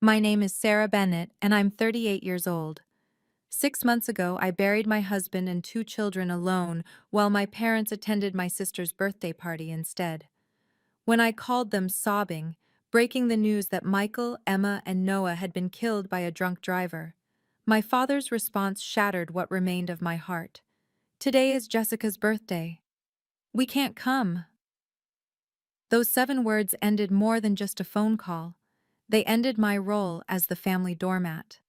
My name is Sarah Bennett, and I'm 38 years old. 6 months ago, I buried my husband and two children alone while my parents attended my sister's birthday party instead. When I called them sobbing, breaking the news that Michael, Emma, and Noah had been killed by a drunk driver, my father's response shattered what remained of my heart. "Today is Jessica's birthday. We can't come." Those 7 words ended more than just a phone call. They ended my role as the family doormat.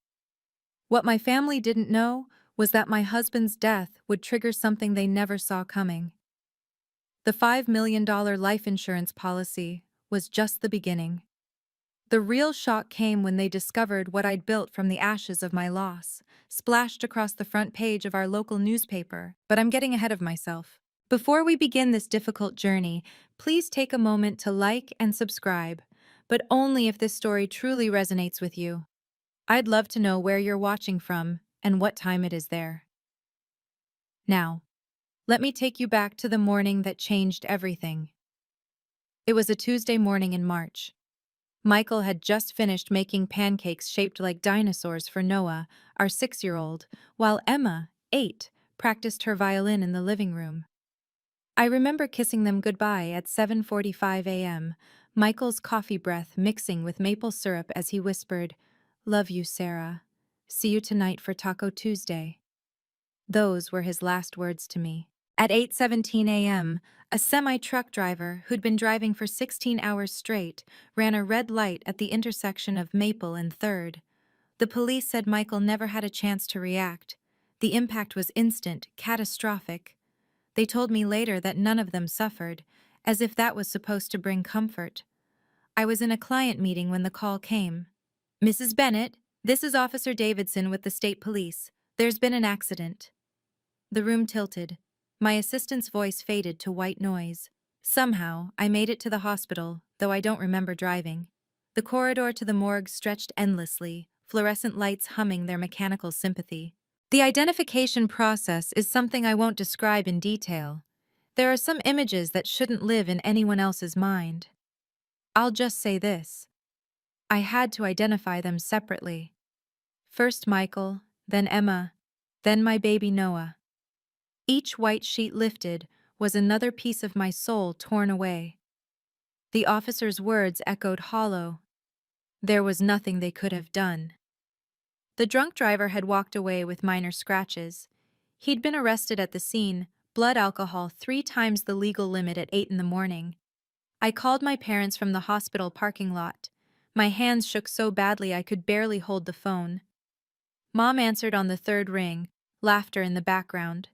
What my family didn't know was that my husband's death would trigger something they never saw coming. The $5 million life insurance policy was just the beginning. The real shock came when they discovered what I'd built from the ashes of my loss, splashed across the front page of our local newspaper. But I'm getting ahead of myself. Before we begin this difficult journey, please take a moment to like and subscribe, but only if this story truly resonates with you. I'd love to know where you're watching from and what time it is there. Now, let me take you back to the morning that changed everything. It was a Tuesday morning in March. Michael had just finished making pancakes shaped like dinosaurs for Noah, our 6-year-old, while Emma, 8, practiced her violin in the living room. I remember kissing them goodbye at 7:45 a.m., Michael's coffee breath mixing with maple syrup as he whispered, "Love you, Sarah. See you tonight for Taco Tuesday." Those were his last words to me. At 8:17 a.m., a semi-truck driver who'd been driving for 16 hours straight ran a red light at the intersection of Maple and 3rd. The police said Michael never had a chance to react. The impact was instant, catastrophic. They told me later that none of them suffered, as if that was supposed to bring comfort. I was in a client meeting when the call came. "Mrs. Bennett, this is Officer Davidson with the state police. There's been an accident." The room tilted. My assistant's voice faded to white noise. Somehow, I made it to the hospital, though I don't remember driving. The corridor to the morgue stretched endlessly, fluorescent lights humming their mechanical sympathy. The identification process is something I won't describe in detail. There are some images that shouldn't live in anyone else's mind. I'll just say this. I had to identify them separately. First Michael, then Emma, then my baby Noah. Each white sheet lifted was another piece of my soul torn away. The officer's words echoed hollow. There was nothing they could have done. The drunk driver had walked away with minor scratches. He'd been arrested at the scene, blood alcohol 3 times the legal limit at 8 in the morning. I called my parents from the hospital parking lot. My hands shook so badly I could barely hold the phone. Mom answered on the 3rd ring, laughter in the background.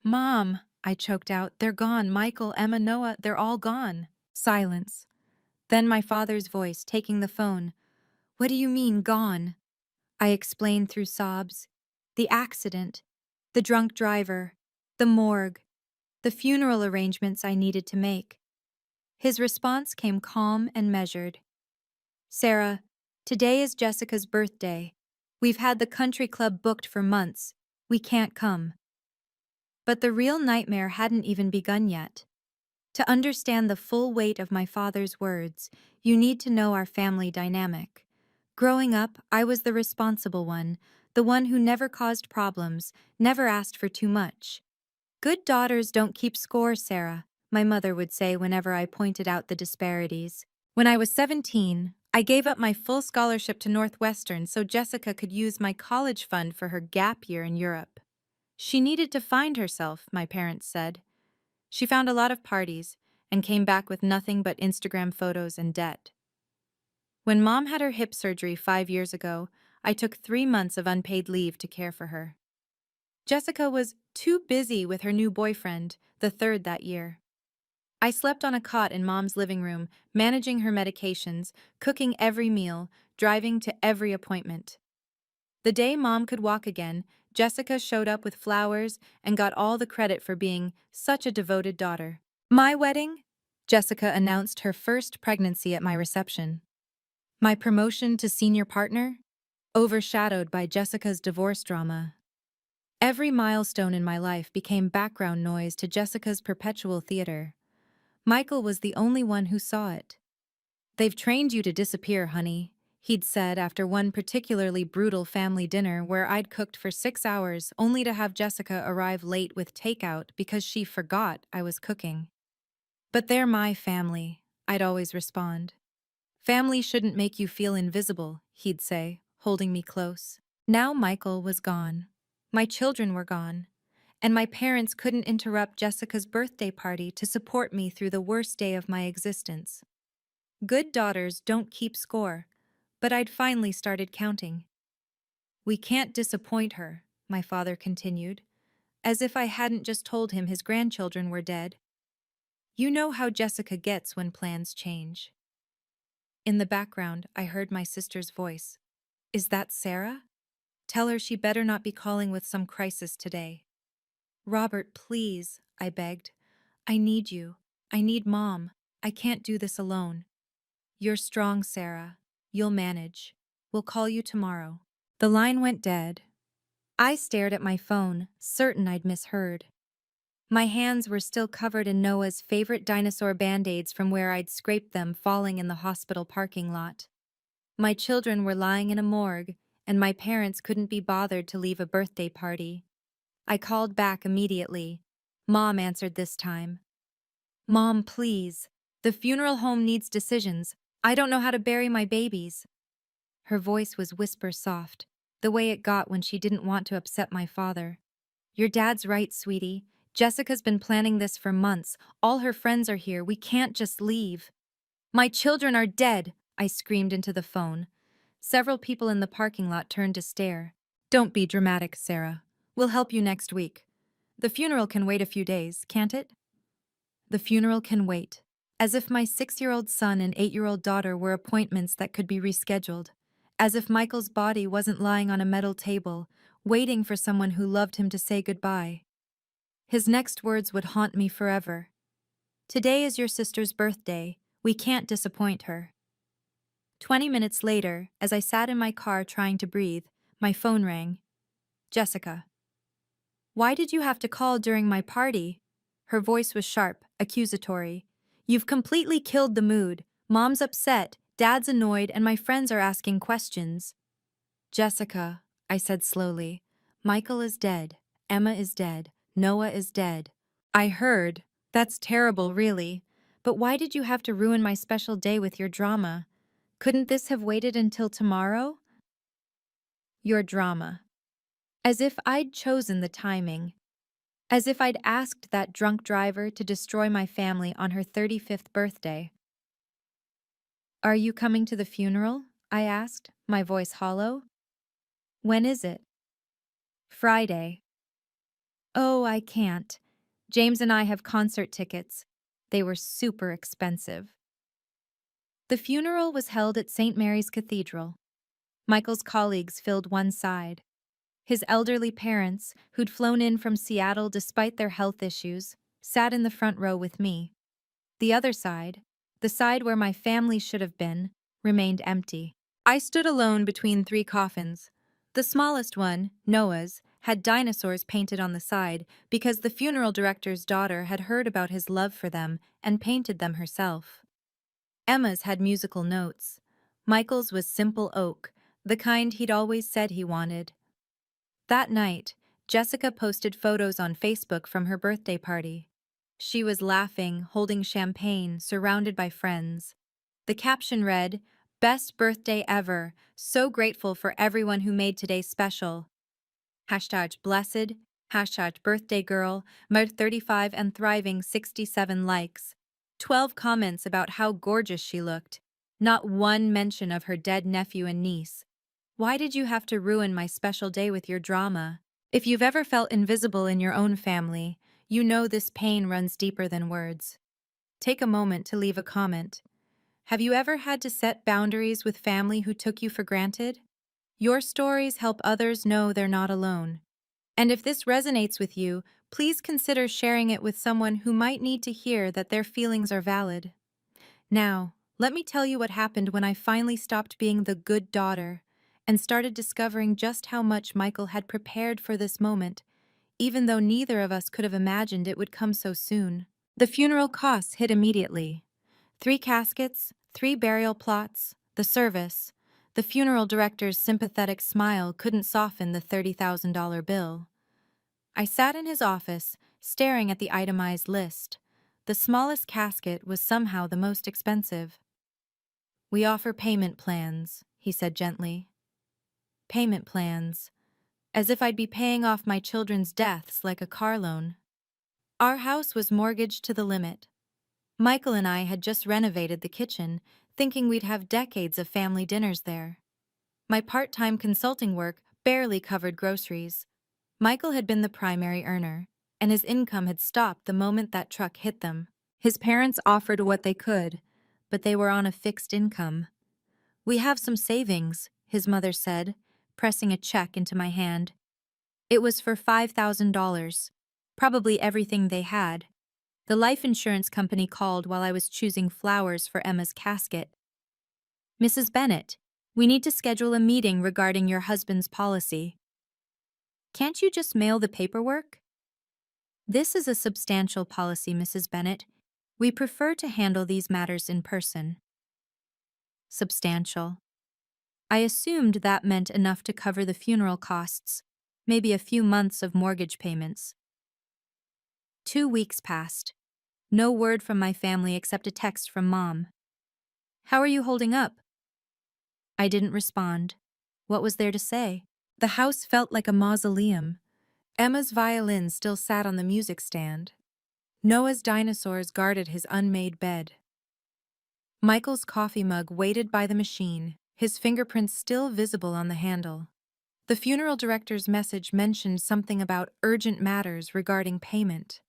"Mom," I choked out, "they're gone. Michael, Emma, Noah, they're all gone." Silence. Then my father's voice, taking the phone. "What do you mean, gone?" I explained through sobs. The accident, the drunk driver, the morgue, the funeral arrangements I needed to make. His response came calm and measured. "Sarah, today is Jessica's birthday. We've had the country club booked for months. We can't come." But the real nightmare hadn't even begun yet. To understand the full weight of my father's words, you need to know our family dynamic. Growing up, I was the responsible one, the one who never caused problems, never asked for too much. "Good daughters don't keep score, Sarah," my mother would say whenever I pointed out the disparities. When I was 17, I gave up my full scholarship to Northwestern so Jessica could use my college fund for her gap year in Europe. She needed to find herself, my parents said. She found a lot of parties and came back with nothing but Instagram photos and debt. When Mom had her hip surgery 5 years ago, I took 3 months of unpaid leave to care for her. Jessica was too busy with her new boyfriend, the 3rd that year. I slept on a cot in Mom's living room, managing her medications, cooking every meal, driving to every appointment. The day Mom could walk again, Jessica showed up with flowers and got all the credit for being such a devoted daughter. My wedding? Jessica announced her first pregnancy at my reception. My promotion to senior partner? Overshadowed by Jessica's divorce drama. Every milestone in my life became background noise to Jessica's perpetual theater. Michael was the only one who saw it. "They've trained you to disappear, honey. he'd said after one particularly brutal family dinner where I'd cooked for 6 hours only to have Jessica arrive late with takeout because she forgot I was cooking. But they're my family, I'd always respond. Family shouldn't make you feel invisible, he'd say, holding me close. Now Michael was gone. My children were gone. And my parents couldn't interrupt Jessica's birthday party to support me through the worst day of my existence. Good daughters don't keep score, but I'd finally started counting. We can't disappoint her, my father continued, as if I hadn't just told him his grandchildren were dead. You know how Jessica gets when plans change. In the background, I heard my sister's voice. Is that Sarah? Tell her she better not be calling with some crisis today. Robert, please, I begged. I need you. I need Mom. I can't do this alone. You're strong, Sarah. You'll manage. We'll call you tomorrow. The line went dead. I stared at my phone, certain I'd misheard. My hands were still covered in Noah's favorite dinosaur band-aids from where I'd scraped them falling in the hospital parking lot. My children were lying in a morgue, and my parents couldn't be bothered to leave a birthday party. I called back immediately. Mom answered this time. Mom, please. The funeral home needs decisions. I don't know how to bury my babies. Her voice was whisper soft, the way it got when she didn't want to upset my father. Your dad's right, sweetie. Jessica's been planning this for months. All her friends are here. We can't just leave. My children are dead, I screamed into the phone. Several people in the parking lot turned to stare. Don't be dramatic, Sarah. We'll help you next week. The funeral can wait a few days, can't it? The funeral can wait. As if my 6-year-old son and 8-year-old daughter were appointments that could be rescheduled. As if Michael's body wasn't lying on a metal table, waiting for someone who loved him to say goodbye. His next words would haunt me forever. Today is your sister's birthday. We can't disappoint her. 20 minutes later, as I sat in my car trying to breathe, my phone rang. Jessica. Why did you have to call during my party? Her voice was sharp, accusatory. You've completely killed the mood. Mom's upset, Dad's annoyed, and my friends are asking questions. Jessica, I said slowly. Michael is dead. Emma is dead. Noah is dead. I heard. That's terrible, really. But why did you have to ruin my special day with your drama? Couldn't this have waited until tomorrow? Your drama. As if I'd chosen the timing. As if I'd asked that drunk driver to destroy my family on her 35th birthday. Are you coming to the funeral? I asked, my voice hollow. When is it? Friday. Oh, I can't. James and I have concert tickets. They were super expensive. The funeral was held at St. Mary's Cathedral. Michael's colleagues filled one side. His elderly parents, who'd flown in from Seattle despite their health issues, sat in the front row with me. The other side, the side where my family should have been, remained empty. I stood alone between 3 coffins. The smallest one, Noah's, had dinosaurs painted on the side because the funeral director's daughter had heard about his love for them and painted them herself. Emma's had musical notes. Michael's was simple oak, the kind he'd always said he wanted. That night, Jessica posted photos on Facebook from her birthday party. She was laughing, holding champagne, surrounded by friends. The caption read, "Best birthday ever. So grateful for everyone who made today special. #blessed, #birthday girl, mode 35 and thriving 67 likes. 12 comments about how gorgeous she looked. Not one mention of her dead nephew and niece. Why did you have to ruin my special day with your drama? If you've ever felt invisible in your own family, you know this pain runs deeper than words. Take a moment to leave a comment. Have you ever had to set boundaries with family who took you for granted? Your stories help others know they're not alone. And if this resonates with you, please consider sharing it with someone who might need to hear that their feelings are valid. Now, let me tell you what happened when I finally stopped being the good daughter and started discovering just how much Michael had prepared for this moment, even though neither of us could have imagined it would come so soon. The funeral costs hit immediately. 3 caskets, 3 burial plots, the service. The funeral director's sympathetic smile couldn't soften the $30,000 bill. I sat in his office, staring at the itemized list. The smallest casket was somehow the most expensive. "We offer payment plans," he said gently. Payment plans. As if I'd be paying off my children's deaths like a car loan. Our house was mortgaged to the limit. Michael and I had just renovated the kitchen, thinking we'd have decades of family dinners there. My part-time consulting work barely covered groceries. Michael had been the primary earner, and his income had stopped the moment that truck hit them. His parents offered what they could, but they were on a fixed income. "We have some savings," his mother said, pressing a check into my hand. It was for $5,000, probably everything they had. The life insurance company called while I was choosing flowers for Emma's casket. "Mrs. Bennett, we need to schedule a meeting regarding your husband's policy." "Can't you just mail the paperwork?" "This is a substantial policy, Mrs. Bennett. We prefer to handle these matters in person." Substantial. I assumed that meant enough to cover the funeral costs, maybe a few months of mortgage payments. 2 weeks passed. No word from my family except a text from Mom. "How are you holding up?" I didn't respond. What was there to say? The house felt like a mausoleum. Emma's violin still sat on the music stand. Noah's dinosaurs guarded his unmade bed. Michael's coffee mug waited by the machine, his fingerprints still visible on the handle. The funeral director's message mentioned something about urgent matters regarding payment.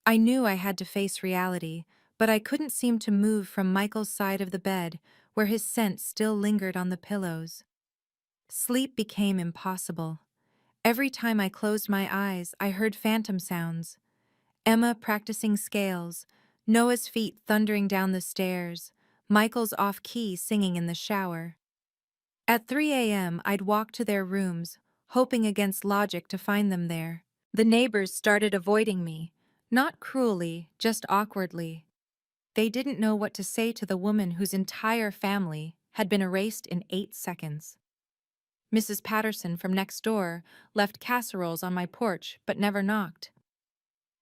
I knew I had to face reality, but I couldn't seem to move from Michael's side of the bed, where his scent still lingered on the pillows. Sleep became impossible. Every time I closed my eyes, I heard phantom sounds. Emma practicing scales, Noah's feet thundering down the stairs, Michael's off-key singing in the shower. At 3 a.m., I'd walk to their rooms, hoping against logic to find them there. The neighbors started avoiding me, not cruelly, just awkwardly. They didn't know what to say to the woman whose entire family had been erased in 8 seconds. Mrs. Patterson from next door left casseroles on my porch but never knocked.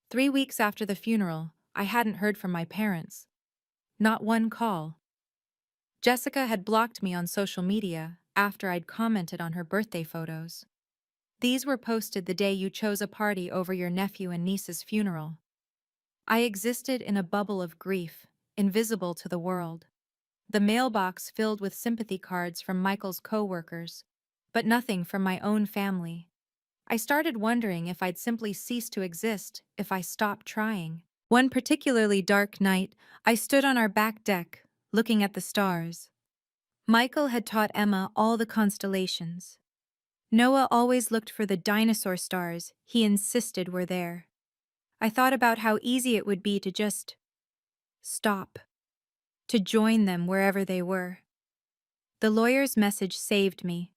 3 weeks after the funeral, I hadn't heard from my parents. Not one call. Jessica had blocked me on social media after I'd commented on her birthday photos. "These were posted the day you chose a party over your nephew and niece's funeral." I existed in a bubble of grief, invisible to the world. The mailbox filled with sympathy cards from Michael's co-workers, but nothing from my own family. I started wondering if I'd simply cease to exist if I stopped trying. One particularly dark night, I stood on our back deck, looking at the stars. Michael had taught Emma all the constellations. Noah always looked for the dinosaur stars he insisted were there. I thought about how easy it would be to just stop, to join them wherever they were. The lawyer's message saved me.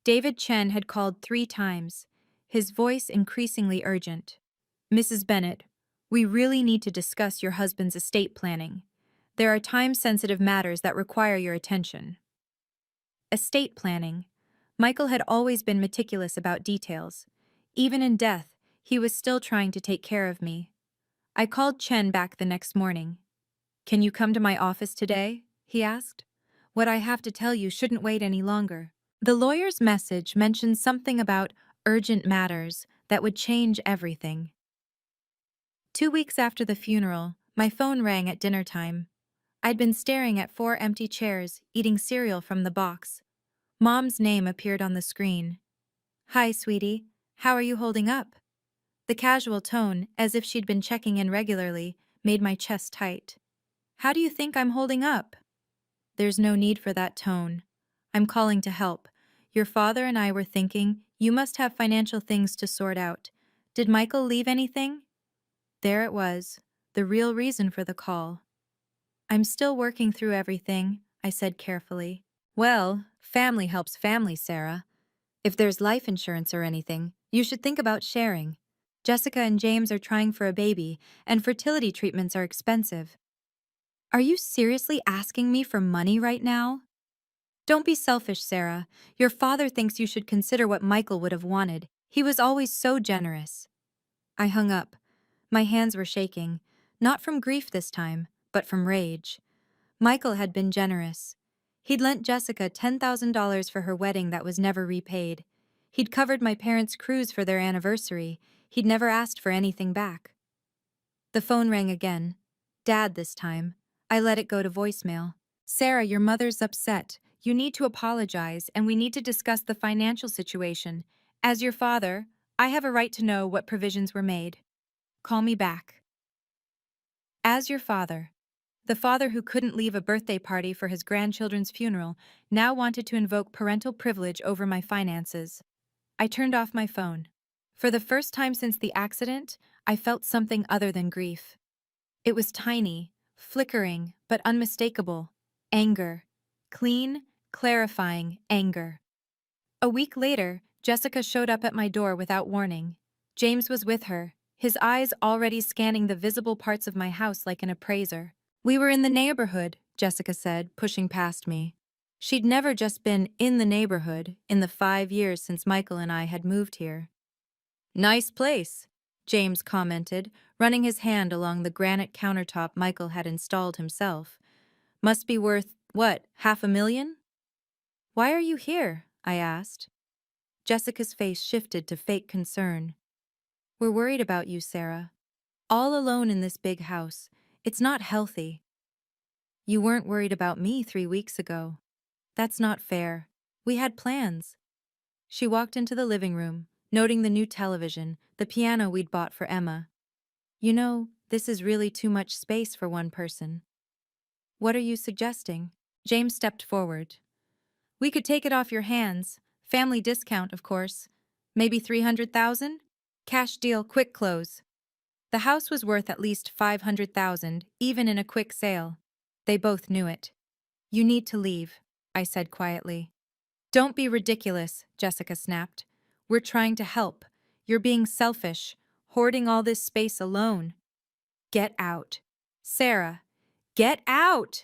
David Chen had called 3 times, his voice increasingly urgent. "Mrs. Bennett, we really need to discuss your husband's estate planning. There are time-sensitive matters that require your attention." Estate planning. Michael had always been meticulous about details. Even in death, he was still trying to take care of me. I called Chen back the next morning. "Can you come to my office today?" he asked. "What I have to tell you shouldn't wait any longer." The lawyer's message mentioned something about urgent matters that would change everything. 2 weeks after the funeral, my phone rang at dinner time. I'd been staring at 4 empty chairs, eating cereal from the box. Mom's name appeared on the screen. "Hi, sweetie. How are you holding up?" The casual tone, as if she'd been checking in regularly, made my chest tight. "How do you think I'm holding up?" "There's no need for that tone. I'm calling to help. Your father and I were thinking you must have financial things to sort out. Did Michael leave anything?" There it was, the real reason for the call. "I'm still working through everything," I said carefully. "Well, family helps family, Sarah. If there's life insurance or anything, you should think about sharing. Jessica and James are trying for a baby, and fertility treatments are expensive." "Are you seriously asking me for money right now?" Don't be selfish, Sarah. Your father thinks you should consider what Michael would have wanted. He was always so generous. I hung up. My hands were shaking, not from grief this time, but from rage. Michael had been generous. He'd lent Jessica $10,000 for her wedding that was never repaid. He'd covered my parents' cruise for their anniversary. He'd never asked for anything back. The phone rang again. Dad this time. I let it go to voicemail. Sarah, your mother's upset. You need to apologize, and we need to discuss the financial situation. As your father, I have a right to know what provisions were made. Call me back. As your father. The father who couldn't leave a birthday party for his grandchildren's funeral now wanted to invoke parental privilege over my finances. I turned off my phone. For the first time since the accident, I felt something other than grief. It was tiny, flickering, but unmistakable. Anger. Clean, clarifying anger. A week later, Jessica showed up at my door without warning. James was with her, his eyes already scanning the visible parts of my house like an appraiser. We were in the neighborhood, Jessica said, pushing past me. She'd never just been in the neighborhood in the 5 years since Michael and I had moved here. Nice place, James commented, running his hand along the granite countertop Michael had installed himself. Must be worth, what, $500,000? Why are you here? I asked. Jessica's face shifted to fake concern. We're worried about you, Sarah. All alone in this big house. It's not healthy. You weren't worried about me 3 weeks ago. That's not fair. We had plans. She walked into the living room, noting the new television, the piano we'd bought for Emma. You know, this is really too much space for one person. What are you suggesting? James stepped forward. We could take it off your hands. Family discount, of course. Maybe $300,000? Cash deal, quick close. The house was worth at least $500,000, even in a quick sale. They both knew it. You need to leave, I said quietly. Don't be ridiculous, Jessica snapped. We're trying to help. You're being selfish, hoarding all this space alone. Get out. Sarah, get out!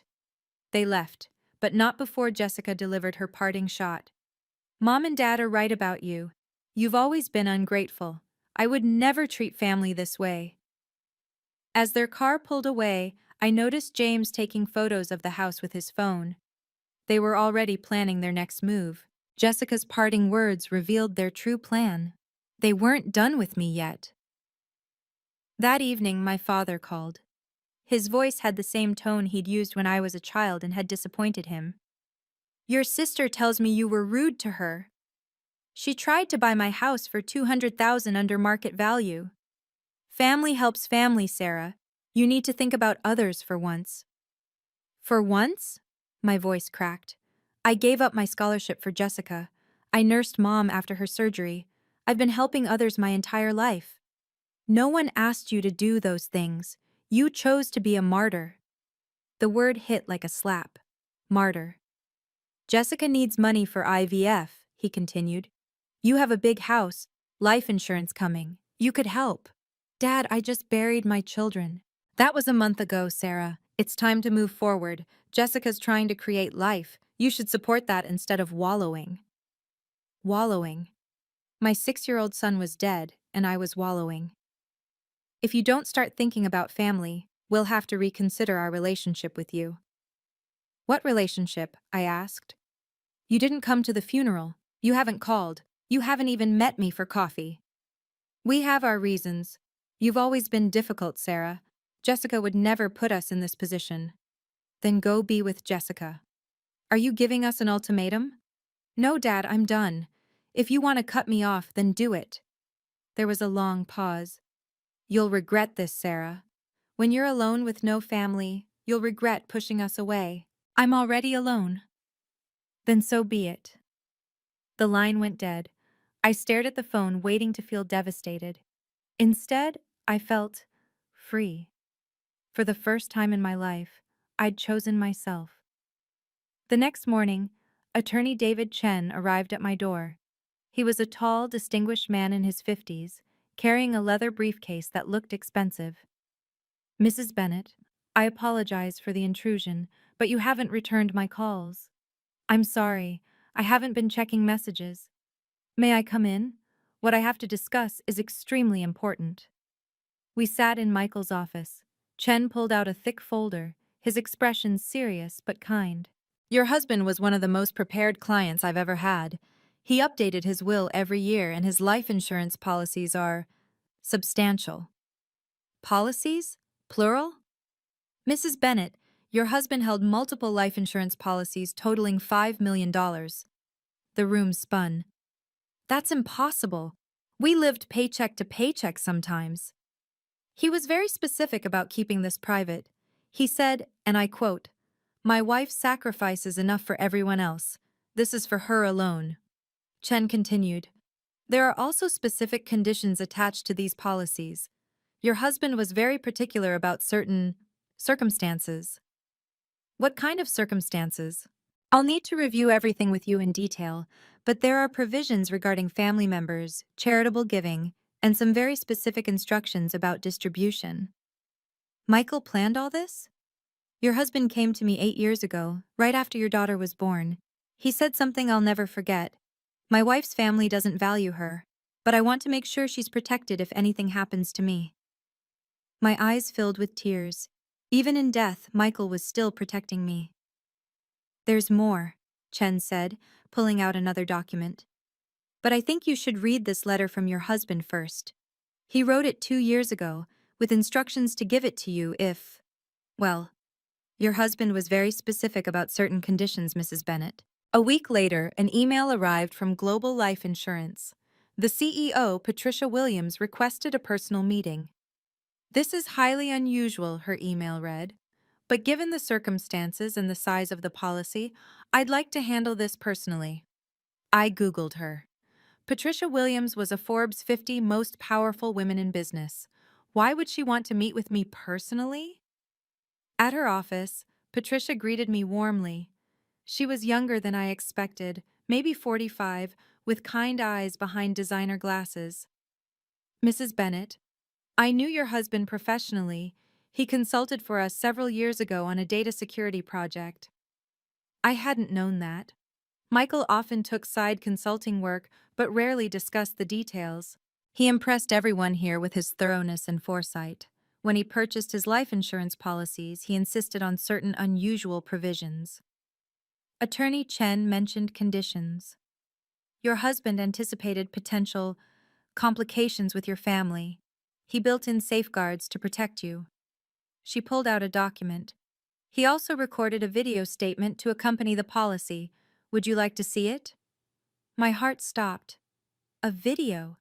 They left, but not before Jessica delivered her parting shot. Mom and Dad are right about you. You've always been ungrateful. I would never treat family this way. As their car pulled away, I noticed James taking photos of the house with his phone. They were already planning their next move. Jessica's parting words revealed their true plan. They weren't done with me yet. That evening, my father called. His voice had the same tone he'd used when I was a child and had disappointed him. Your sister tells me you were rude to her. She tried to buy my house for $200,000 under market value. Family helps family, Sarah. You need to think about others for once. For once? My voice cracked. I gave up my scholarship for Jessica. I nursed Mom after her surgery. I've been helping others my entire life. No one asked you to do those things. You chose to be a martyr. The word hit like a slap. Martyr. Jessica needs money for IVF, he continued. You have a big house, life insurance coming. You could help. Dad, I just buried my children. That was a month ago, Sarah. It's time to move forward. Jessica's trying to create life. You should support that instead of wallowing. Wallowing. My 6-year-old son was dead, and I was wallowing. If you don't start thinking about family, we'll have to reconsider our relationship with you. What relationship? I asked. You didn't come to the funeral. You haven't called. You haven't even met me for coffee. We have our reasons. You've always been difficult, Sarah. Jessica would never put us in this position. Then go be with Jessica. Are you giving us an ultimatum? No, Dad, I'm done. If you want to cut me off, then do it. There was a long pause. You'll regret this, Sarah. When you're alone with no family, you'll regret pushing us away. I'm already alone. Then so be it. The line went dead. I stared at the phone, waiting to feel devastated. Instead, I felt free. For the first time in my life, I'd chosen myself. The next morning, Attorney David Chen arrived at my door. He was a tall, distinguished man in his 50s, carrying a leather briefcase that looked expensive. Mrs. Bennett, I apologize for the intrusion, but you haven't returned my calls. I'm sorry. I haven't been checking messages. May I come in? What I have to discuss is extremely important. We sat in Michael's office. Chen pulled out a thick folder, his expression serious but kind. Your husband was one of the most prepared clients I've ever had. He updated his will every year, and his life insurance policies are substantial. Policies? Plural? Mrs. Bennett, your husband held multiple life insurance policies totaling $5 million. The room spun. That's impossible. We lived paycheck to paycheck sometimes. He was very specific about keeping this private. He said, and I quote, "My wife sacrifices enough for everyone else. This is for her alone." Chen continued, "There are also specific conditions attached to these policies. Your husband was very particular about certain circumstances." What kind of circumstances? I'll need to review everything with you in detail, but there are provisions regarding family members, charitable giving, and some very specific instructions about distribution. Michael planned all this? Your husband came to me 8 years ago, right after your daughter was born. He said something I'll never forget. My wife's family doesn't value her, but I want to make sure she's protected if anything happens to me. My eyes filled with tears. Even in death, Michael was still protecting me. There's more, Chen said, pulling out another document. But I think you should read this letter from your husband first. He wrote it 2 years ago, with instructions to give it to you if, well, your husband was very specific about certain conditions, Mrs. Bennett. A week later, an email arrived from Global Life Insurance. The CEO, Patricia Williams, requested a personal meeting. This is highly unusual, her email read. But given the circumstances and the size of the policy, I'd like to handle this personally. I Googled her. Patricia Williams was a Forbes 50 most powerful women in business. Why would she want to meet with me personally? At her office, Patricia greeted me warmly. She was younger than I expected, maybe 45, with kind eyes behind designer glasses. Mrs. Bennett, I knew your husband professionally. He consulted for us several years ago on a data security project. I hadn't known that. Michael often took side consulting work, but rarely discussed the details. He impressed everyone here with his thoroughness and foresight. When he purchased his life insurance policies, he insisted on certain unusual provisions. Attorney Chen mentioned conditions. Your husband anticipated potential complications with your family. He built in safeguards to protect you. She pulled out a document. He also recorded a video statement to accompany the policy. Would you like to see it? My heart stopped. A video.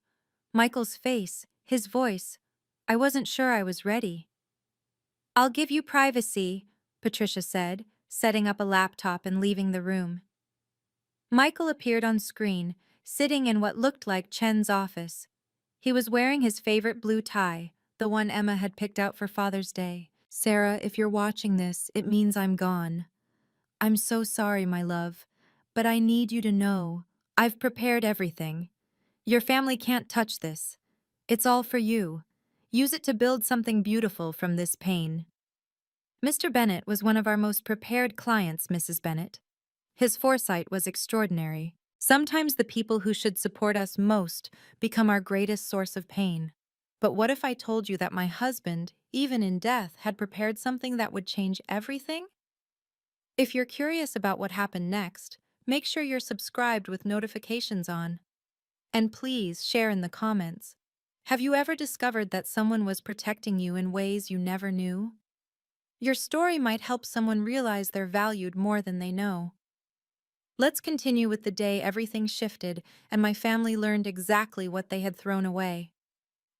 Michael's face, his voice. I wasn't sure I was ready. I'll give you privacy, Patricia said, setting up a laptop and leaving the room. Michael appeared on screen, sitting in what looked like Chen's office. He was wearing his favorite blue tie, the one Emma had picked out for Father's Day. Sarah, if you're watching this, it means I'm gone. I'm so sorry, my love, but I need you to know I've prepared everything. Your family can't touch this. It's all for you. Use it to build something beautiful from this pain. Mr. Bennett was one of our most prepared clients, Mrs. Bennett. His foresight was extraordinary. Sometimes the people who should support us most become our greatest source of pain. But what if I told you that my husband, even in death, had prepared something that would change everything? If you're curious about what happened next, make sure you're subscribed with notifications on. And please share in the comments. Have you ever discovered that someone was protecting you in ways you never knew? Your story might help someone realize they're valued more than they know. Let's continue with the day everything shifted and my family learned exactly what they had thrown away.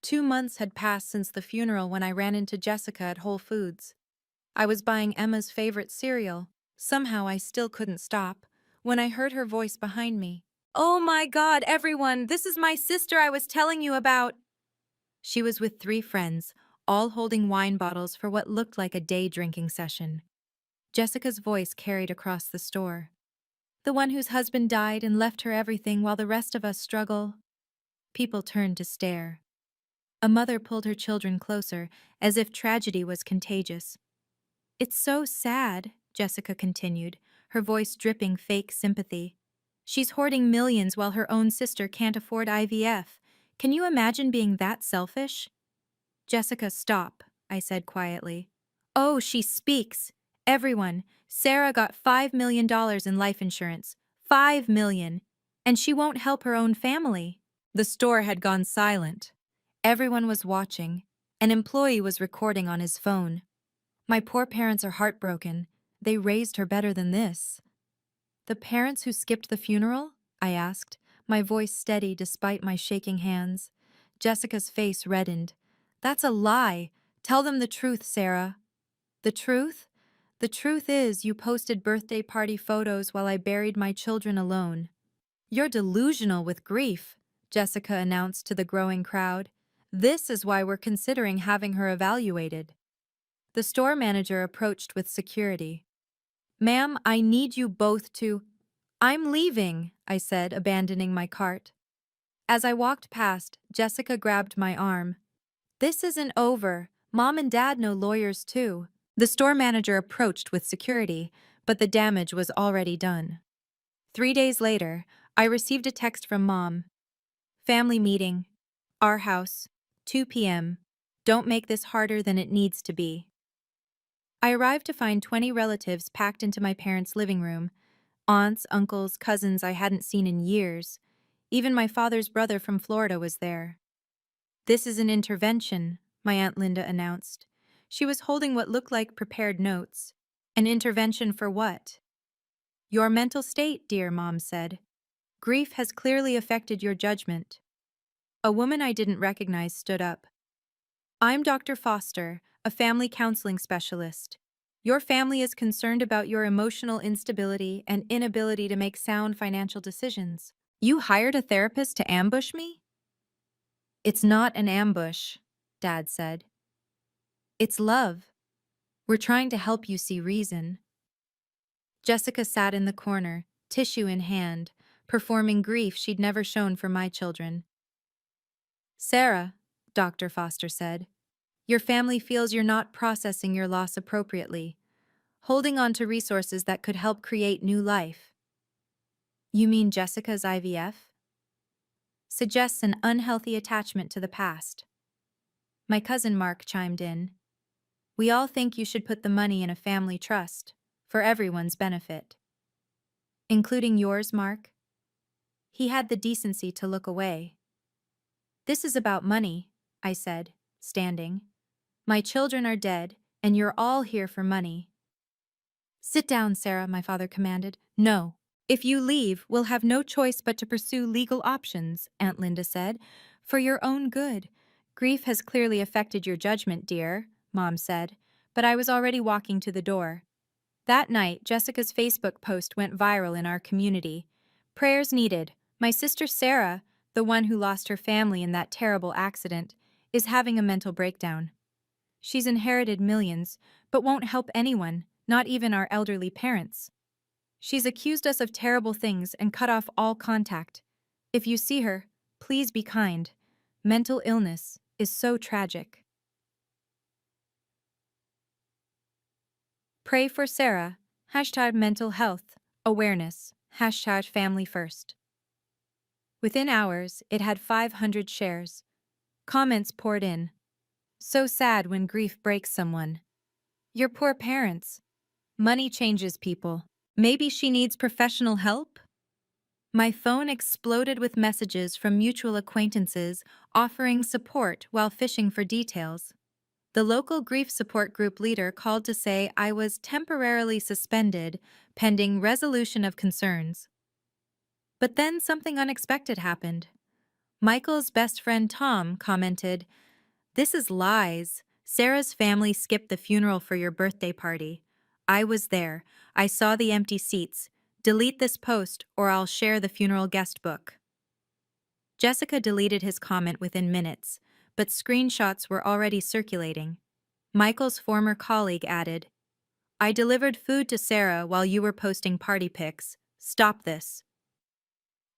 2 months had passed since the funeral when I ran into Jessica at Whole Foods. I was buying Emma's favorite cereal. Somehow I still couldn't stop when I heard her voice behind me. Oh my God, everyone, this is my sister I was telling you about. She was with 3 friends, all holding wine bottles for what looked like a day drinking session. Jessica's voice carried across the store. The one whose husband died and left her everything while the rest of us struggle. People turned to stare. A mother pulled her children closer, as if tragedy was contagious. It's so sad, Jessica continued, her voice dripping fake sympathy. She's hoarding millions while her own sister can't afford IVF. Can you imagine being that selfish? Jessica, stop, I said quietly. Oh, she speaks. Everyone, Sarah got $5 million in life insurance. $5 million. And she won't help her own family. The store had gone silent. Everyone was watching. An employee was recording on his phone. My poor parents are heartbroken. They raised her better than this. The parents who skipped the funeral? I asked, my voice steady despite my shaking hands. Jessica's face reddened. That's a lie. Tell them the truth, Sarah. The truth? The truth is you posted birthday party photos while I buried my children alone. You're delusional with grief, Jessica announced to the growing crowd. This is why we're considering having her evaluated. The store manager approached with security. Ma'am, I need you both to— I'm leaving, I said, abandoning my cart. As I walked past, Jessica grabbed my arm. This isn't over. Mom and Dad know lawyers too. The store manager approached with security, but the damage was already done. 3 days later, I received a text from Mom. Family meeting. Our house. 2 p.m. Don't make this harder than it needs to be. I arrived to find 20 relatives packed into my parents' living room. Aunts, uncles, cousins I hadn't seen in years. Even my father's brother from Florida was there. This is an intervention, my Aunt Linda announced. She was holding what looked like prepared notes. An intervention for what? Your mental state, dear, Mom said. Grief has clearly affected your judgment. A woman I didn't recognize stood up. I'm Dr. Foster, a family counseling specialist. Your family is concerned about your emotional instability and inability to make sound financial decisions. You hired a therapist to ambush me? It's not an ambush, Dad said. It's love. We're trying to help you see reason. Jessica sat in the corner, tissue in hand, performing grief she'd never shown for my children. Sarah, Dr. Foster said, your family feels you're not processing your loss appropriately, holding on to resources that could help create new life. You mean Jessica's IVF? Suggests an unhealthy attachment to the past. My cousin Mark chimed in. We all think you should put the money in a family trust, for everyone's benefit. Including yours, Mark? He had the decency to look away. This is about money, I said, standing. My children are dead, and you're all here for money. Sit down, Sarah, my father commanded. No. If you leave, we'll have no choice but to pursue legal options, Aunt Linda said. For your own good. Grief has clearly affected your judgment, dear, Mom said, but I was already walking to the door. That night, Jessica's Facebook post went viral in our community. Prayers needed. My sister Sarah, the one who lost her family in that terrible accident, is having a mental breakdown. She's inherited millions, but won't help anyone, not even our elderly parents. She's accused us of terrible things and cut off all contact. If you see her, please be kind. Mental illness is so tragic. Pray for Sarah. #mental health awareness. #family first. Within hours, it had 500 shares. Comments poured in. So sad when grief breaks someone. Your poor parents. Money changes people. Maybe she needs professional help? My phone exploded with messages from mutual acquaintances offering support while fishing for details. The local grief support group leader called to say I was temporarily suspended pending resolution of concerns. But then something unexpected happened. Michael's best friend Tom commented, "This is lies. Sarah's family skipped the funeral for your birthday party. I was there. I saw the empty seats. Delete this post or I'll share the funeral guest book." Jessica deleted his comment within minutes, but screenshots were already circulating. Michael's former colleague added, "I delivered food to Sarah while you were posting party pics. Stop this."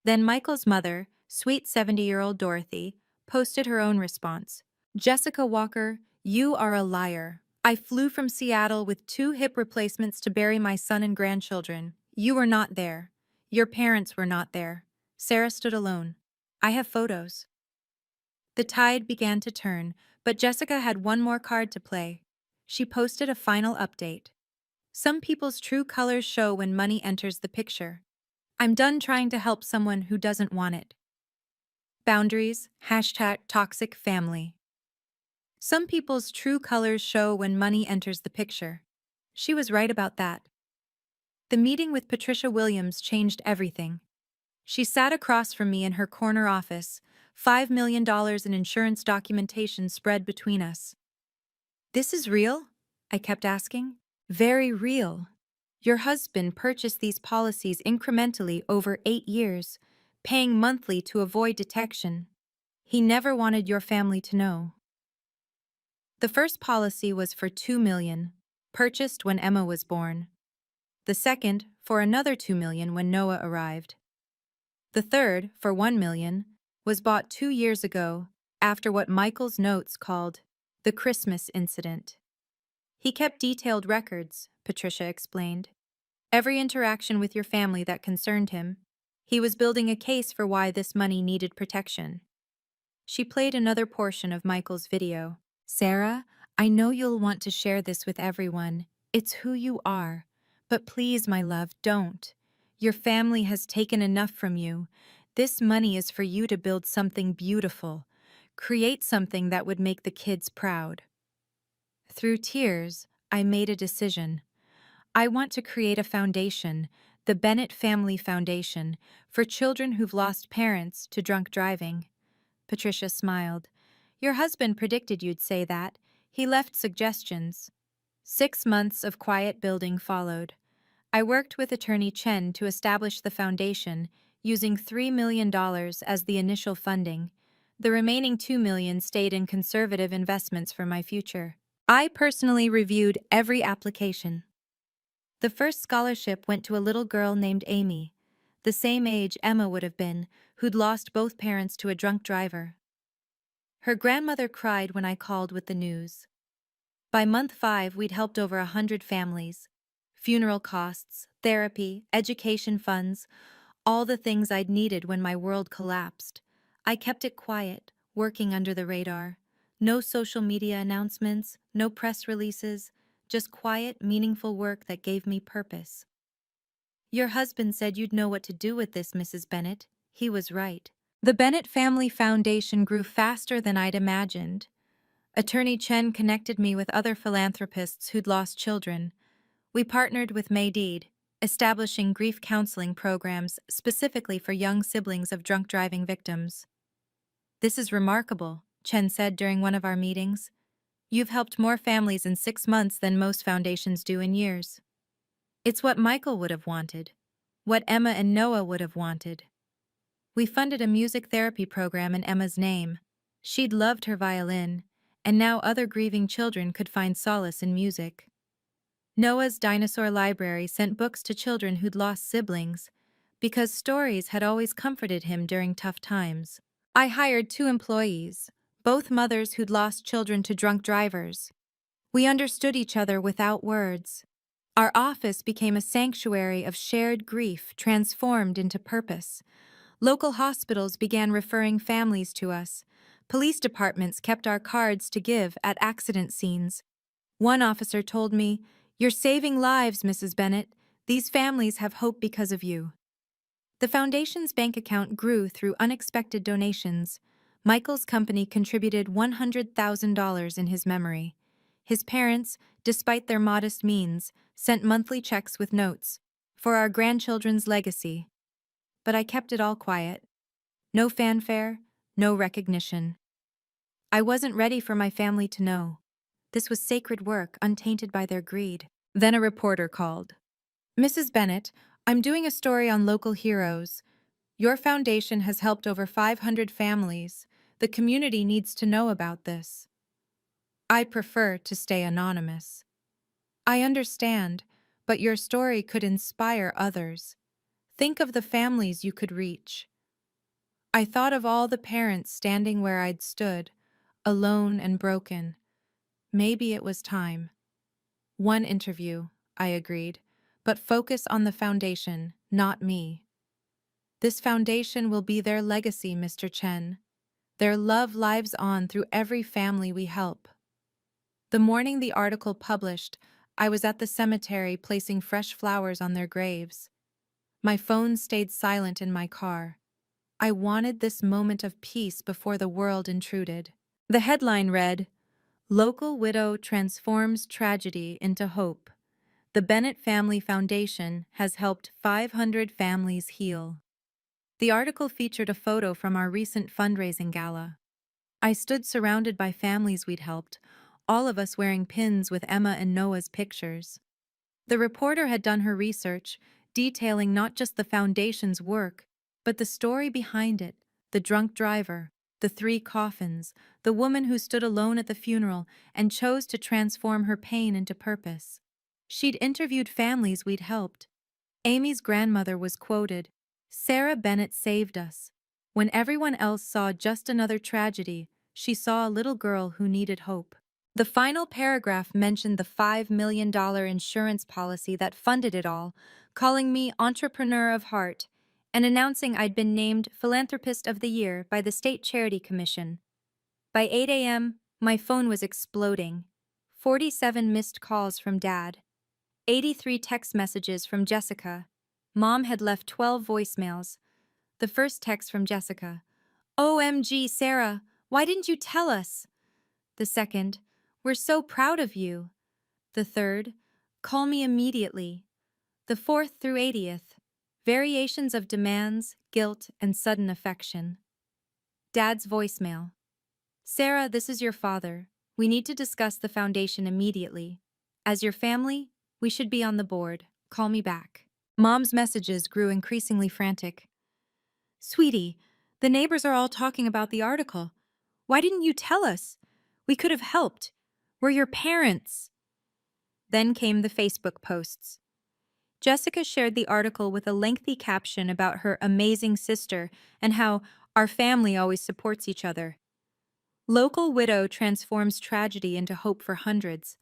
Then Michael's mother, sweet 70-year-old Dorothy, posted her own response. "Jessica Walker, you are a liar. I flew from Seattle with 2 hip replacements to bury my son and grandchildren. You were not there. Your parents were not there. Sarah stood alone. I have photos. The tide began to turn, but Jessica had one more card to play. She posted a final update. Some people's true colors show when money enters the picture. I'm done trying to help someone who doesn't want it. Boundaries, hashtag toxic family. Some people's true colors show when money enters the picture. She was right about that. The meeting with Patricia Williams changed everything. She sat across from me in her corner office, $5 million in insurance documentation spread between us. This is real? I kept asking. Very real. Your husband purchased these policies incrementally over 8 years, paying monthly to avoid detection. He never wanted your family to know. The first policy was for $2 million, purchased when Emma was born. The second, for another $2 million when Noah arrived. The third, for $1 million, was bought 2 years ago after what Michael's notes called the Christmas incident. He kept detailed records, Patricia explained. Every interaction with your family that concerned him. He was building a case for why this money needed protection. She played another portion of Michael's video. Sarah, I know you'll want to share this with everyone. It's who you are. But please, my love, don't. Your family has taken enough from you. This money is for you to build something beautiful. Create something that would make the kids proud. Through tears, I made a decision. I want to create a foundation, the Bennett Family Foundation, for children who've lost parents to drunk driving. Patricia smiled. Your husband predicted you'd say that. He left suggestions. 6 months of quiet building followed. I worked with attorney Chen to establish the foundation, using $3 million as the initial funding. The remaining $2 million stayed in conservative investments for my future. I personally reviewed every application. The first scholarship went to a little girl named Amy, the same age Emma would have been, who'd lost both parents to a drunk driver. Her grandmother cried when I called with the news. By month 5, we'd helped over 100 families. Funeral costs, therapy, education funds, all the things I'd needed when my world collapsed. I kept it quiet, working under the radar. No social media announcements, no press releases, just quiet, meaningful work that gave me purpose. Your husband said you'd know what to do with this, Mrs. Bennett. He was right. The Bennett Family Foundation grew faster than I'd imagined. Attorney Chen connected me with other philanthropists who'd lost children. We partnered with Maydeed, establishing grief counseling programs specifically for young siblings of drunk driving victims. This is remarkable, Chen said during one of our meetings. You've helped more families in 6 months than most foundations do in years. It's what Michael would have wanted, what Emma and Noah would have wanted. We funded a music therapy program in Emma's name. She'd loved her violin, and now other grieving children could find solace in music. Noah's dinosaur library sent books to children who'd lost siblings, because stories had always comforted him during tough times. I hired 2 employees, both mothers who'd lost children to drunk drivers. We understood each other without words. Our office became a sanctuary of shared grief transformed into purpose. Local hospitals began referring families to us. Police departments kept our cards to give at accident scenes. One officer told me, "You're saving lives, Mrs. Bennett. These families have hope because of you." The foundation's bank account grew through unexpected donations. Michael's company contributed $100,000 in his memory. His parents, despite their modest means, sent monthly checks with notes for our grandchildren's legacy. But I kept it all quiet. No fanfare, no recognition. I wasn't ready for my family to know. This was sacred work, untainted by their greed. Then a reporter called. "Mrs. Bennett, I'm doing a story on local heroes. Your foundation has helped over 500 families. The community needs to know about this." I prefer to stay anonymous. I understand, but your story could inspire others. Think of the families you could reach. I thought of all the parents standing where I'd stood, alone and broken. Maybe it was time. One interview, I agreed, but focus on the foundation, not me. This foundation will be their legacy, Mr. Chen. Their love lives on through every family we help. The morning the article published, I was at the cemetery placing fresh flowers on their graves. My phone stayed silent in my car. I wanted this moment of peace before the world intruded. The headline read, "Local Widow Transforms Tragedy into Hope. The Bennett Family Foundation has helped 500 families heal." The article featured a photo from our recent fundraising gala. I stood surrounded by families we'd helped, all of us wearing pins with Emma and Noah's pictures. The reporter had done her research, detailing not just the foundation's work, but the story behind it: the drunk driver, the 3 coffins, the woman who stood alone at the funeral and chose to transform her pain into purpose. She'd interviewed families we'd helped. Amy's grandmother was quoted, "Sarah Bennett saved us. When everyone else saw just another tragedy, she saw a little girl who needed hope." The final paragraph mentioned the $5 million insurance policy that funded it all, calling me entrepreneur of heart, and announcing I'd been named Philanthropist of the Year by the State Charity Commission. By 8 a.m., my phone was exploding. 47 missed calls from Dad. 83 text messages from Jessica. Mom had left 12 voicemails. The first text from Jessica: "OMG, Sarah, why didn't you tell us?" The second: "We're so proud of you." The third: "Call me immediately." The fourth through 80th: variations of demands, guilt, and sudden affection. Dad's voicemail: "Sarah, this is your father. We need to discuss the foundation immediately. As your family, we should be on the board. Call me back." Mom's messages grew increasingly frantic. "Sweetie, the neighbors are all talking about the article. Why didn't you tell us? We could have helped. We're your parents." Then came the Facebook posts. Jessica shared the article with a lengthy caption about her amazing sister and how our family always supports each other. Local widow transforms tragedy into hope for hundreds,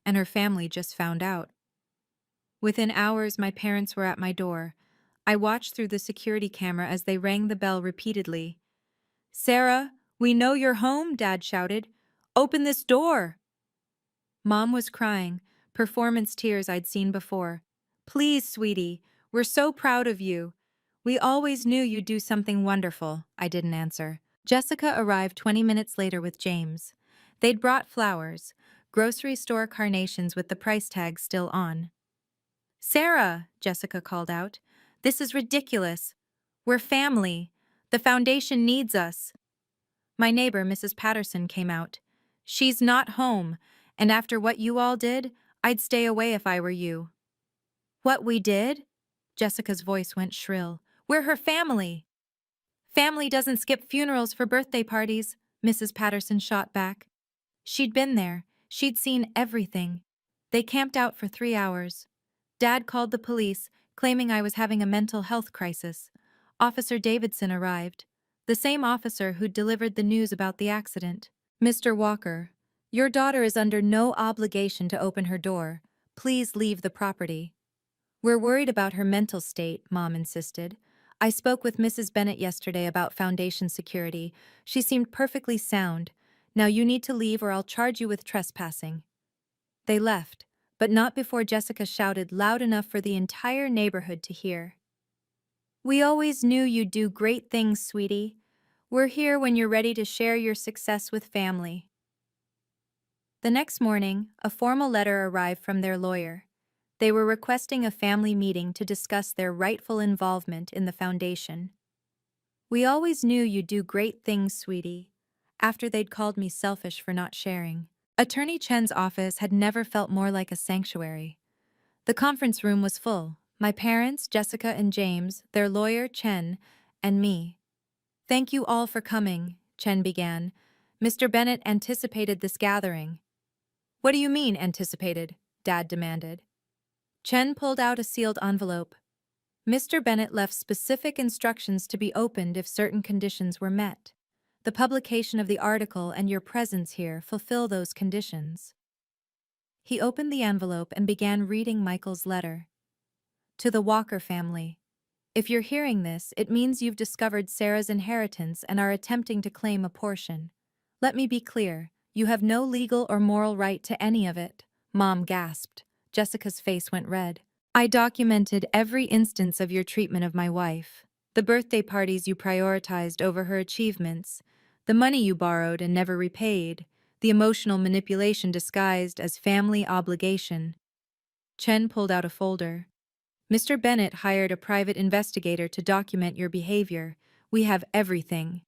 and her family just found out. Within hours, my parents were at my door. I watched through the security camera as they rang the bell repeatedly. "Sarah, we know you're home," Dad shouted. "Open this door." Mom was crying, performance tears I'd seen before. "Please, sweetie, we're so proud of you. We always knew you'd do something wonderful." I didn't answer. Jessica arrived 20 minutes later with James. They'd brought flowers, grocery store carnations with the price tag still on. "Sarah," Jessica called out, "this is ridiculous. We're family. The foundation needs us." My neighbor, Mrs. Patterson, came out. "She's not home, and after what you all did, I'd stay away if I were you." "What we did?" Jessica's voice went shrill. "We're her family." "Family doesn't skip funerals for birthday parties," Mrs. Patterson shot back. She'd been there. She'd seen everything. They camped out for 3 hours. Dad called the police, claiming I was having a mental health crisis. Officer Davidson arrived, the same officer who'd delivered the news about the accident. "Mr. Walker, your daughter is under no obligation to open her door. Please leave the property." "We're worried about her mental state," Mom insisted. "I spoke with Mrs. Bennett yesterday about foundation security. She seemed perfectly sound. Now you need to leave or I'll charge you with trespassing." They left, but not before Jessica shouted loud enough for the entire neighborhood to hear. "We always knew you'd do great things, sweetie. We're here when you're ready to share your success with family." The next morning, a formal letter arrived from their lawyer. They were requesting a family meeting to discuss their rightful involvement in the foundation. "We always knew you'd do great things, sweetie," after they'd called me selfish for not sharing. Attorney Chen's office had never felt more like a sanctuary. The conference room was full: my parents, Jessica and James, their lawyer, Chen, and me. "Thank you all for coming," Chen began. "Mr. Bennett anticipated this gathering." "What do you mean, anticipated?" Dad demanded. Chen pulled out a sealed envelope. "Mr. Bennett left specific instructions to be opened if certain conditions were met. The publication of the article and your presence here fulfill those conditions." He opened the envelope and began reading Michael's letter. To the Walker family. If you're hearing this, it means you've discovered Sarah's inheritance and are attempting to claim a portion. Let me be clear, you have no legal or moral right to any of it. Mom gasped. Jessica's face went red. I documented every instance of your treatment of my wife. The birthday parties you prioritized over her achievements, the money you borrowed and never repaid, the emotional manipulation disguised as family obligation. Chen pulled out a folder. Mr. Bennett hired a private investigator to document your behavior. We have everything.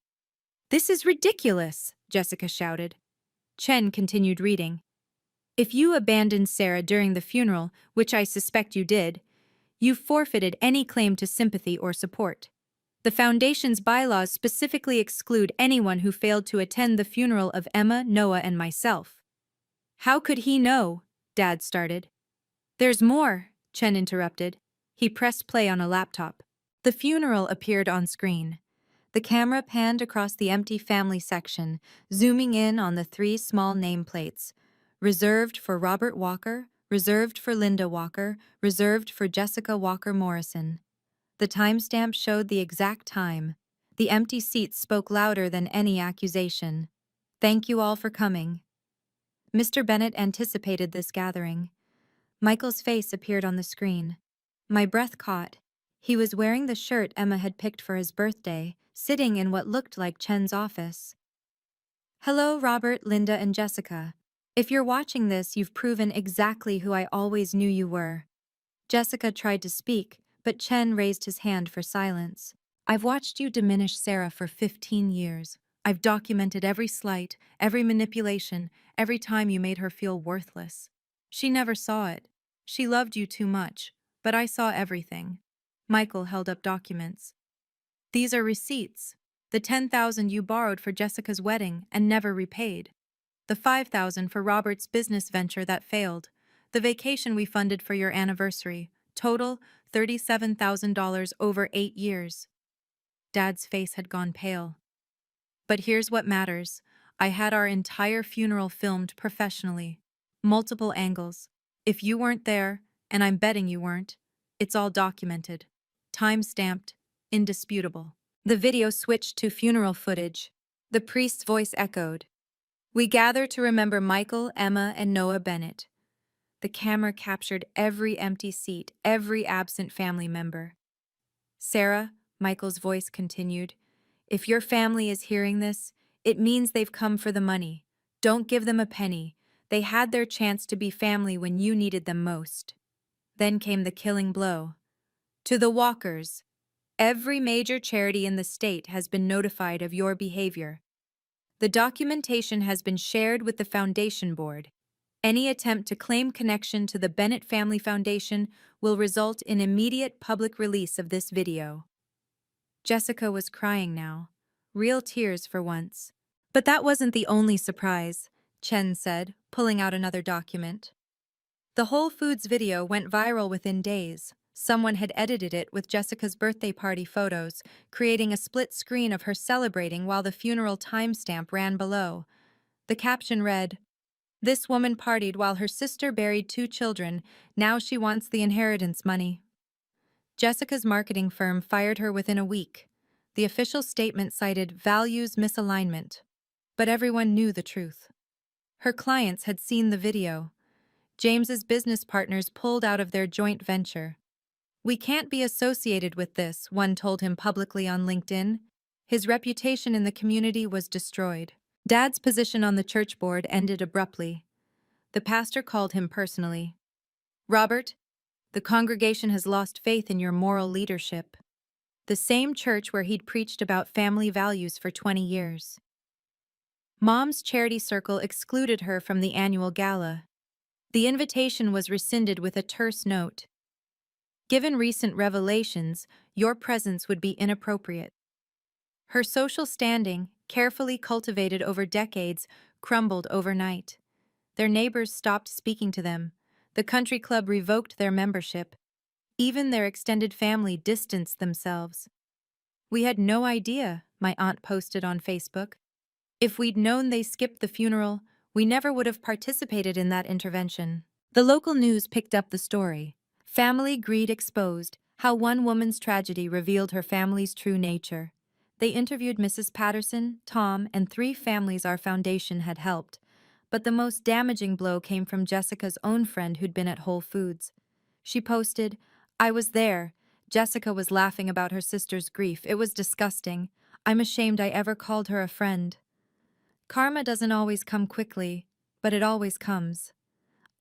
This is ridiculous, Jessica shouted. Chen continued reading. If you abandoned Sarah during the funeral, which I suspect you did, you forfeited any claim to sympathy or support. The Foundation's bylaws specifically exclude anyone who failed to attend the funeral of Emma, Noah, and myself. How could he know? Dad started. There's more, Chen interrupted. He pressed play on a laptop. The funeral appeared on screen. The camera panned across the empty family section, zooming in on the 3 small nameplates. Reserved for Robert Walker, reserved for Linda Walker, reserved for Jessica Walker Morrison. The timestamp showed the exact time. The empty seats spoke louder than any accusation. Thank you all for coming. Mr. Bennett anticipated this gathering. Michael's face appeared on the screen. My breath caught. He was wearing the shirt Emma had picked for his birthday, sitting in what looked like Chen's office. Hello, Robert, Linda, and Jessica. If you're watching this, you've proven exactly who I always knew you were. Jessica tried to speak, but Chen raised his hand for silence. I've watched you diminish Sarah for 15 years. I've documented every slight, every manipulation, every time you made her feel worthless. She never saw it. She loved you too much, but I saw everything. Michael held up documents. These are receipts. The $10,000 you borrowed for Jessica's wedding and never repaid. The $5,000 for Robert's business venture that failed. The vacation we funded for your anniversary. Total, $37,000 over 8 years. Dad's face had gone pale. But here's what matters. I had our entire funeral filmed professionally. Multiple angles. If you weren't there, and I'm betting you weren't, it's all documented. Time-stamped, indisputable. The video switched to funeral footage. The priest's voice echoed. We gather to remember Michael, Emma, and Noah Bennett. The camera captured every empty seat, every absent family member. Sarah, Michael's voice continued, if your family is hearing this, it means they've come for the money. Don't give them a penny. They had their chance to be family when you needed them most. Then came the killing blow. To the Walkers, every major charity in the state has been notified of your behavior. The documentation has been shared with the Foundation Board. Any attempt to claim connection to the Bennett Family Foundation will result in immediate public release of this video. Jessica was crying now. Real tears for once. But that wasn't the only surprise, Chen said, pulling out another document. The Whole Foods video went viral within days. Someone had edited it with Jessica's birthday party photos, creating a split screen of her celebrating while the funeral timestamp ran below. The caption read, "This woman partied while her sister buried 2 children. Now she wants the inheritance money." Jessica's marketing firm fired her within a week. The official statement cited values misalignment. But everyone knew the truth. Her clients had seen the video. James's business partners pulled out of their joint venture. We can't be associated with this, one told him publicly on LinkedIn. His reputation in the community was destroyed. Dad's position on the church board ended abruptly. The pastor called him personally. Robert, the congregation has lost faith in your moral leadership. The same church where he'd preached about family values for 20 years. Mom's charity circle excluded her from the annual gala. The invitation was rescinded with a terse note. Given recent revelations, your presence would be inappropriate. Her social standing, carefully cultivated over decades, crumbled overnight. Their neighbors stopped speaking to them. The country club revoked their membership. Even their extended family distanced themselves. We had no idea, my aunt posted on Facebook. If we'd known they skipped the funeral, we never would have participated in that intervention. The local news picked up the story. Family Greed Exposed: How One Woman's Tragedy Revealed Her Family's True Nature. They interviewed Mrs. Patterson, Tom, and 3 families our foundation had helped. But the most damaging blow came from Jessica's own friend who'd been at Whole Foods. She posted, "I was there. Jessica was laughing about her sister's grief. It was disgusting. I'm ashamed I ever called her a friend." Karma doesn't always come quickly, but it always comes.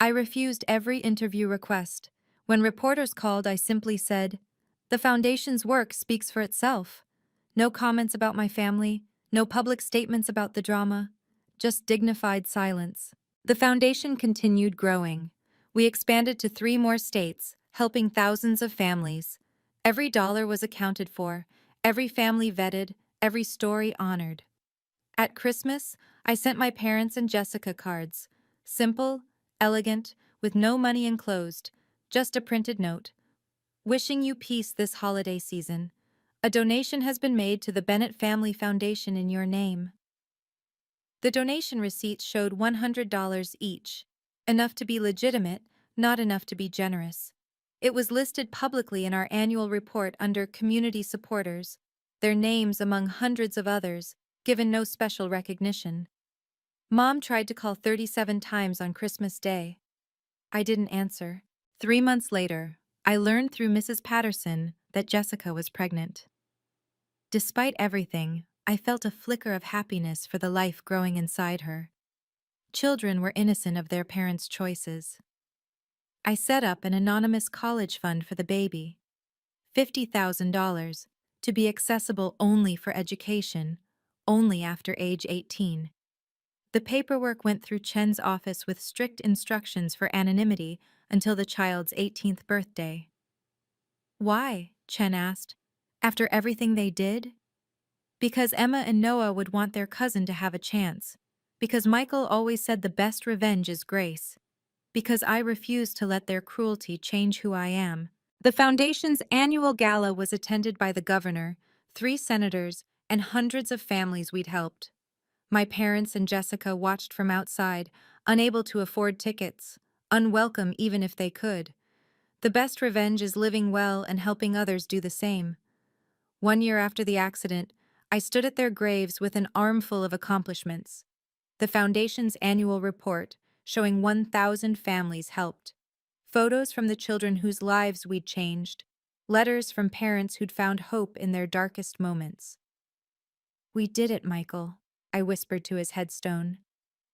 I refused every interview request. When reporters called, I simply said, "The foundation's work speaks for itself." No comments about my family, no public statements about the drama, just dignified silence. The foundation continued growing. We expanded to 3 more states, helping thousands of families. Every dollar was accounted for, every family vetted, every story honored. At Christmas, I sent my parents and Jessica cards. Simple, elegant, with no money enclosed, just a printed note. "Wishing you peace this holiday season. A donation has been made to the Bennett Family Foundation in your name." The donation receipts showed $100 each, enough to be legitimate, not enough to be generous. It was listed publicly in our annual report under Community Supporters, their names among hundreds of others, given no special recognition. Mom tried to call 37 times on Christmas Day. I didn't answer. 3 months later, I learned through Mrs. Patterson that Jessica was pregnant. Despite everything, I felt a flicker of happiness for the life growing inside her. Children were innocent of their parents' choices. I set up an anonymous college fund for the baby, $50,000, to be accessible only for education, only after age 18. The paperwork went through Chen's office with strict instructions for anonymity until the child's 18th birthday. "Why?" Chen asked. "After everything they did?" "Because Emma and Noah would want their cousin to have a chance. Because Michael always said the best revenge is grace. Because I refuse to let their cruelty change who I am." The foundation's annual gala was attended by the governor, 3 senators, and hundreds of families we'd helped. My parents and Jessica watched from outside, unable to afford tickets, unwelcome even if they could. The best revenge is living well and helping others do the same. 1 year after the accident, I stood at their graves with an armful of accomplishments. The foundation's annual report, showing 1,000 families helped. Photos from the children whose lives we'd changed. Letters from parents who'd found hope in their darkest moments. "We did it, Michael," I whispered to his headstone.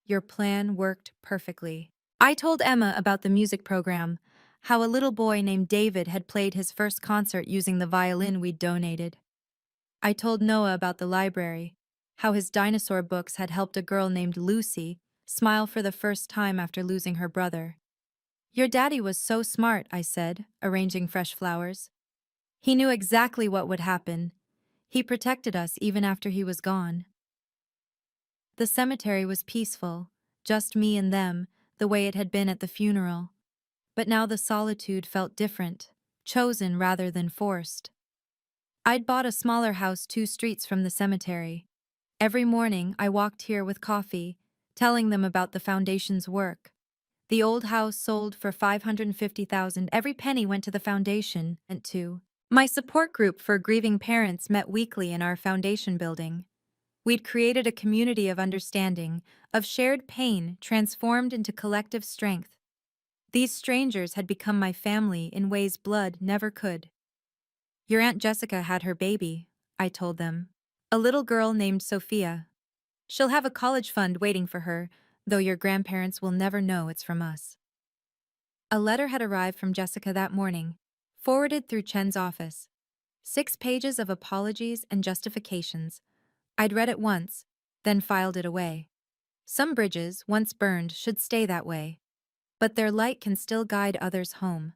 "Your plan worked perfectly." I told Emma about the music program, how a little boy named David had played his first concert using the violin we'd donated. I told Noah about the library, how his dinosaur books had helped a girl named Lucy smile for the first time after losing her brother. "Your daddy was so smart," I said, arranging fresh flowers. "He knew exactly what would happen. He protected us even after he was gone." The cemetery was peaceful, just me and them, the way it had been at the funeral. But now the solitude felt different, chosen rather than forced. I'd bought a smaller house 2 streets from the cemetery. Every morning I walked here with coffee, telling them about the foundation's work. The old house sold for $550,000. Every penny went to the foundation and to my support group for grieving parents met weekly in our foundation building. We'd created a community of understanding, of shared pain transformed into collective strength. These strangers had become my family in ways blood never could. "Your Aunt Jessica had her baby," I told them. "A little girl named Sophia. She'll have a college fund waiting for her, though your grandparents will never know it's from us." A letter had arrived from Jessica that morning, forwarded through Chen's office. 6 pages of apologies and justifications. I'd read it once, then filed it away. Some bridges, once burned, should stay that way, but their light can still guide others home.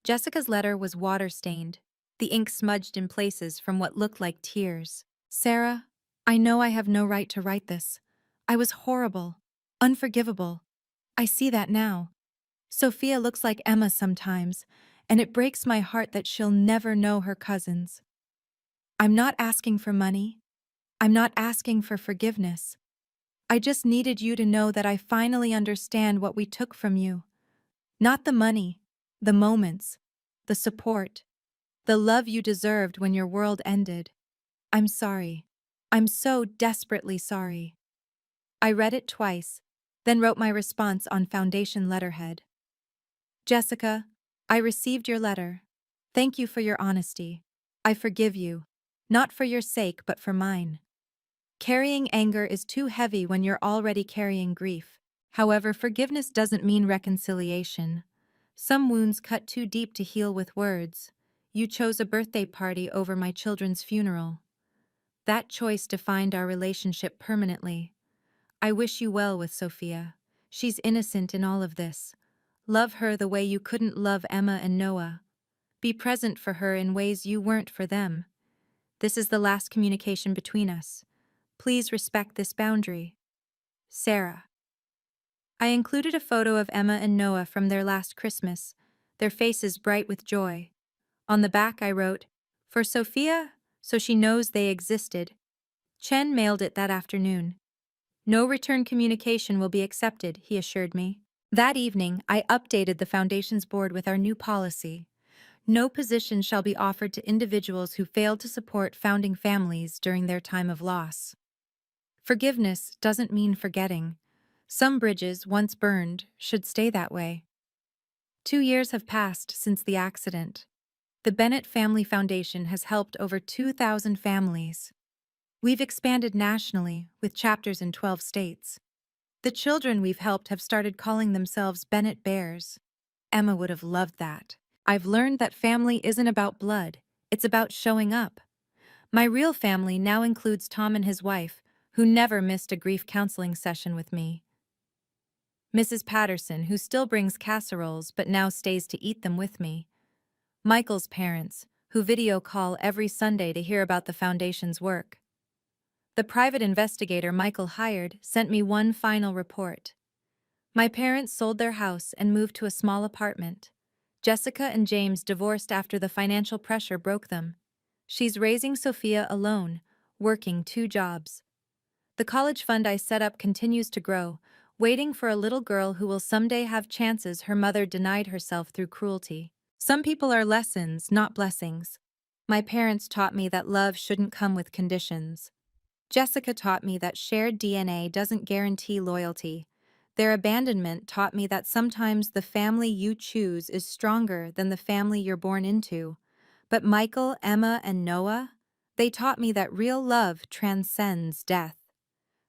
Jessica's letter was water-stained, the ink smudged in places from what looked like tears. "Sarah, I know I have no right to write this. I was horrible, unforgivable. I see that now. Sophia looks like Emma sometimes, and it breaks my heart that she'll never know her cousins. I'm not asking for money. I'm not asking for forgiveness. I just needed you to know that I finally understand what we took from you. Not the money, the moments, the support, the love you deserved when your world ended. I'm sorry. I'm so desperately sorry. I read it twice, then wrote my response on foundation letterhead. Jessica, I received your letter. Thank you for your honesty. I forgive you, not for your sake but for mine. Carrying anger is too heavy when you're already carrying grief. However, forgiveness doesn't mean reconciliation. Some wounds cut too deep to heal with words. You chose a birthday party over my children's funeral. That choice defined our relationship permanently. I wish you well with Sophia. She's innocent in all of this. Love her the way you couldn't love Emma and Noah. Be present for her in ways you weren't for them. This is the last communication between us. Please respect this boundary. Sarah. I included a photo of Emma and Noah from their last Christmas, their faces bright with joy. On the back I wrote, "For Sophia, so she knows they existed." Chen mailed it that afternoon. "No return communication will be accepted," he assured me. That evening, I updated the Foundation's board with our new policy. No position shall be offered to individuals who failed to support founding families during their time of loss. Forgiveness doesn't mean forgetting. Some bridges, once burned, should stay that way. 2 years have passed since the accident. The Bennett Family Foundation has helped over 2,000 families. We've expanded nationally, with chapters in 12 states. The children we've helped have started calling themselves Bennett Bears. Emma would have loved that. I've learned that family isn't about blood, it's about showing up. My real family now includes Tom and his wife, who never missed a grief counseling session with me. Mrs. Patterson, who still brings casseroles but now stays to eat them with me. Michael's parents, who video call every Sunday to hear about the Foundation's work. The private investigator Michael hired sent me one final report. My parents sold their house and moved to a small apartment. Jessica and James divorced after the financial pressure broke them. She's raising Sophia alone, working 2 jobs. The college fund I set up continues to grow, waiting for a little girl who will someday have chances her mother denied herself through cruelty. Some people are lessons, not blessings. My parents taught me that love shouldn't come with conditions. Jessica taught me that shared DNA doesn't guarantee loyalty. Their abandonment taught me that sometimes the family you choose is stronger than the family you're born into. But Michael, Emma, and Noah, they taught me that real love transcends death.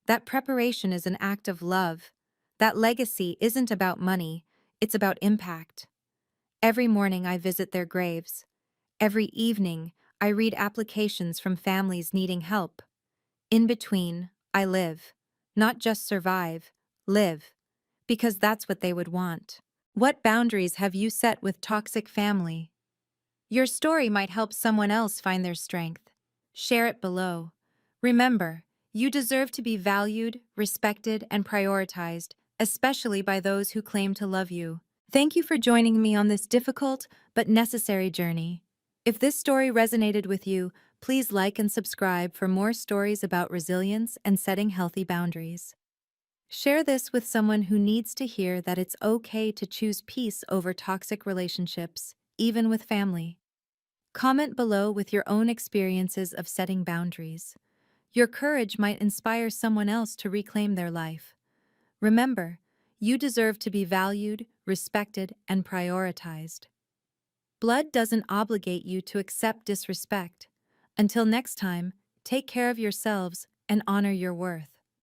That preparation is an act of love. That legacy isn't about money, it's about impact. Every morning I visit their graves. Every evening I read applications from families needing help. In between, I live. Not just survive, live. Because that's what they would want. What boundaries have you set with toxic family? Your story might help someone else find their strength. Share it below. Remember, you deserve to be valued, respected, and prioritized, especially by those who claim to love you. Thank you for joining me on this difficult but necessary journey. If this story resonated with you, please like and subscribe for more stories about resilience and setting healthy boundaries. Share this with someone who needs to hear that it's okay to choose peace over toxic relationships, even with family. Comment below with your own experiences of setting boundaries. Your courage might inspire someone else to reclaim their life. Remember, you deserve to be valued, respected, and prioritized. Blood doesn't obligate you to accept disrespect. Until next time, take care of yourselves and honor your worth.